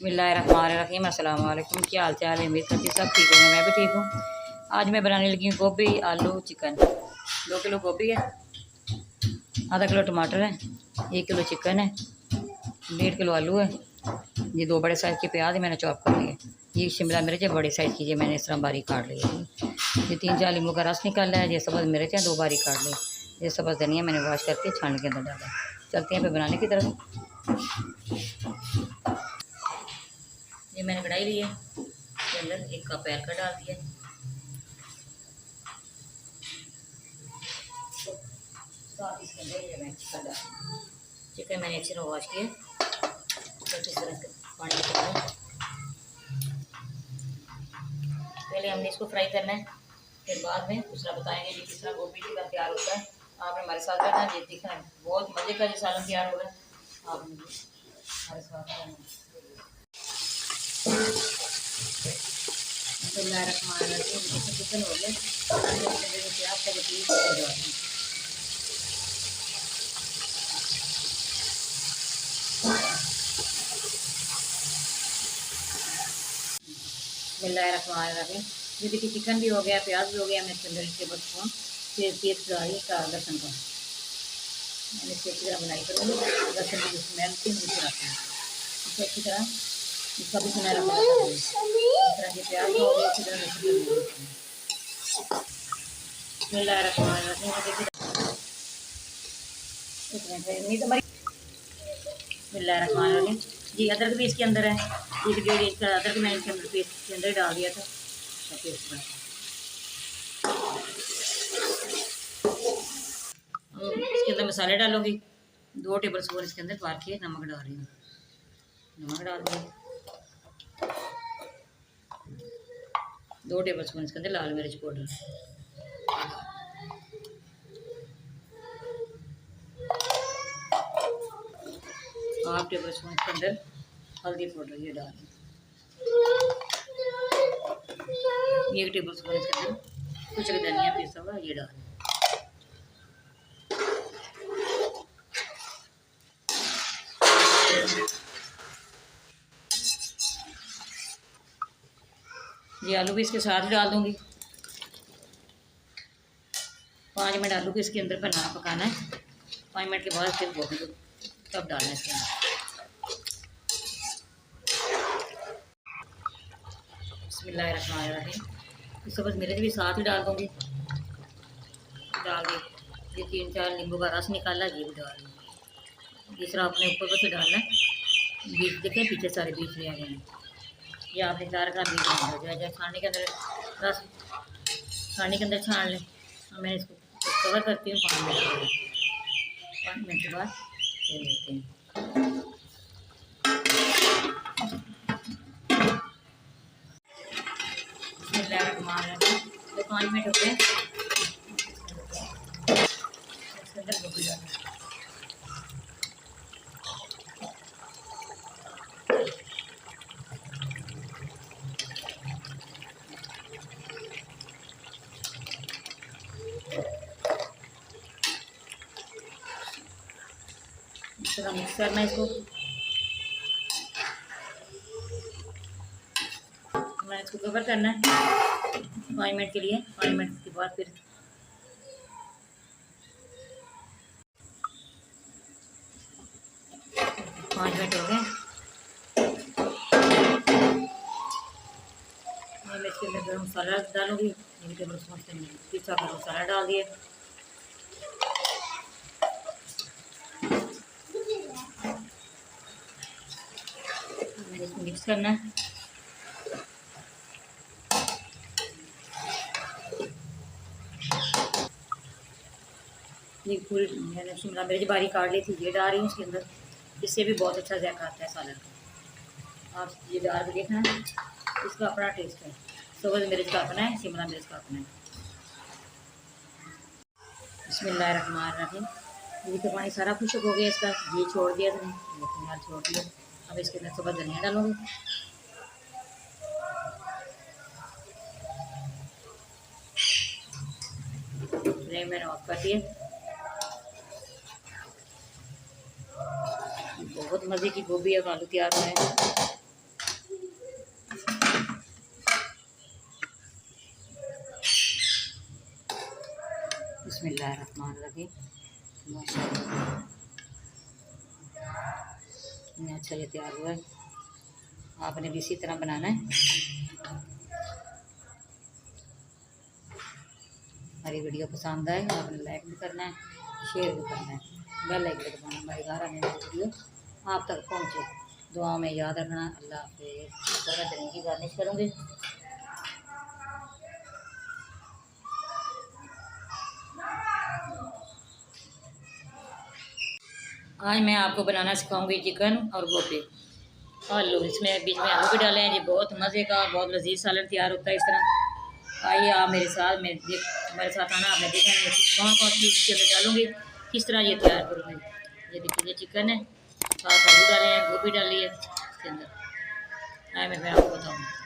बिस्मिल्लाहिर्रहमानिर्रहीम। अस्सलाम वालेकुम। क्या हाल चाल है? उम्मीद करती हूँ सब ठीक होंगे, मैं भी ठीक हूँ। आज मैं बनाने लगी हूँ गोभी आलू चिकन। 2 किलो गोभी है, आधा किलो टमाटर है, 1 किलो चिकन है, 1.5 किलो आलू है। ये 2 बड़े साइज़ के प्याज है, मैंने चॉप कर लिए। ये शिमला मिर्च है, बड़े साइज़ की, ये मैंने इस तरह बारीक काट ली है। ये 3-4 नींबू का रस निकाला है। ये सब्ज़ मिर्च है, 2 बारीक काट ली। ये सब्ज़ धनिया मैंने वॉश करके छान के अंदर डाला। चलते हैं फिर बनाने की तरफ। ये मैंने कढ़ाई ली है, इसके अंदर 1 कप का डाल दिया। साथ इसके अंदर ये मैं चिकन डाल, चिकन मैंने अच्छी तरह वॉश किया, तो इस तरह पानी निकाला। पहले हमने इसको फ्राई करना है, फिर बाद में दूसरा बताएंगे कि किस तरह गोभी टिक्का तैयार होता है। आपने हमारे साथ रहना, ये दिखना है बहुत मज़े का जो सालन तैयार होगा। आपने हमारे साथ रहना। चिकन हो गया, प्याज का जो पीस बिस्मिल्लाहिर्रहमानिर्रहीम। ये देखिए चिकन भी हो गया, प्याज भी हो गया। मैं इसके अंदर टेबल स्पून पेस्ट डाली का लहसुन का, मैंने इसकी अच्छी तरह बनाई करूँगी। लहसुन की स्मेल थी मुझे आती है, इसको अच्छी तरह इसका भी सुनहरा कलर इस तरह के प्याज हो गया, अच्छी तरह बिस्मिल्लाहिर्रहमानिर्रहीम। जी अदरक भी इसके अंदर है, 1-1.5 इंच का अदरक मैंने इसके अंदर पेस्ट के अंदर डाल दिया था। पेस्ट इसके अंदर मसाले डालूंगी। 2 टेबल स्पून इसके अंदर बार के नमक डाल रही हूँ। नमक डाल दिया। 2 टेबल स्पून इसके अंदर लाल मिर्च पाउडर, 1/2 टेबल स्पून इसके अंदर हल्दी पाउडर ये डाल, 1 टेबल स्पून इसके अंदर कुछ धनिया पीसा हुआ ये डाल। ये आलू भी इसके साथ डाल दूंगी। 5 मिनट आलू को इसके अंदर पकाना है। 5 मिनट के बाद फिर गोभी को तब डालना है इसके अंदर। बिस्मिल्लाहिर्रहमानिर्रहीम। सब्ज़ मिर्च भी साथ ही डाल दूँगी। डाल दी। ये 3-4 नींबू का रस निकाला, ये भी डाल दूँ। जिस तरह अपने ऊपर से डालना है। बीज देखें पीछे सारे बीज ले आ गए हैं। ये आपने 4 ग्राम बीज डाल दिया। छानने के अंदर रस छानने के अंदर छान लें। और मैं इसको कवर करती हूँ 5 मिनट। 5 मिनट के बाद फिर लेते हैं। तो 5 मिनट हो गए, इसके अंदर गोभी डालना है। इस तरह मिक्स करना है इसको। मैं इसको कवर करना है 5 मिनट के लिए। 5 मिनट के बाद फिर 5 मिनट हो गए। मैं इसके अंदर गरम मसाला डालूंगी। 1 टेबल स्पून पिसा गरम मसाला डाल दिए। मैंने इसको मिक्स करना है। ये पूरी मैंने शिमला मिर्च बारीक काट ली थी, ये डाल रही हूँ इसके अंदर। इससे भी बहुत अच्छा जायका आता है सालन का। आप ये डाल के देखना, इसका अपना टेस्ट है। सब्ज़ मिर्च का अपना है, शिमला मिर्च का अपना है। बिस्मिल्लाहिर्रहमानिर्रहीम। ये तो पानी सारा खुशक हो गया इसका, ये छोड़ दिया था, ये छोड़ दिया। अब इसके अंदर सब्ज़ धनिया डालूंगी। फ्लेम मैंने ऑफ कर दिया। बहुत मज़े की गोभी और आलू तैयार हुए हैं। बिस्मिल्लाहिर्रहमानिर्रहीम। माशाअल्लाह इतना अच्छा ये तैयार हुआ है। आपने भी इसी तरह बनाना है। हमारी वीडियो पसंद आए आपने लाइक भी करना है, शेयर भी करना है, बेल आइकन दबाना, हमारे घर आने वाली वीडियो आप तक पहुँचे। दुआ में याद रखना। अल्लाह हाफ़िज़। दही की गार्निश करूँगी। आज मैं आपको बनाना सिखाऊंगी चिकन और गोभी आलू। इसमें बीच में आलू भी डाले हैं। ये बहुत मज़े का बहुत लजीज सालन तैयार होता है इस तरह। आइए आप मेरे साथ मेरे साथ आना। आपने देखा मैं कौन कौन सी चीज़ें डालूंगी, किस तरह ये तैयार करूँगी। ये देखिए ये चिकन है, साथ आलू डाले हैं, गोभी डाली है इसके अंदर। आए मैं आपको बताऊँगी।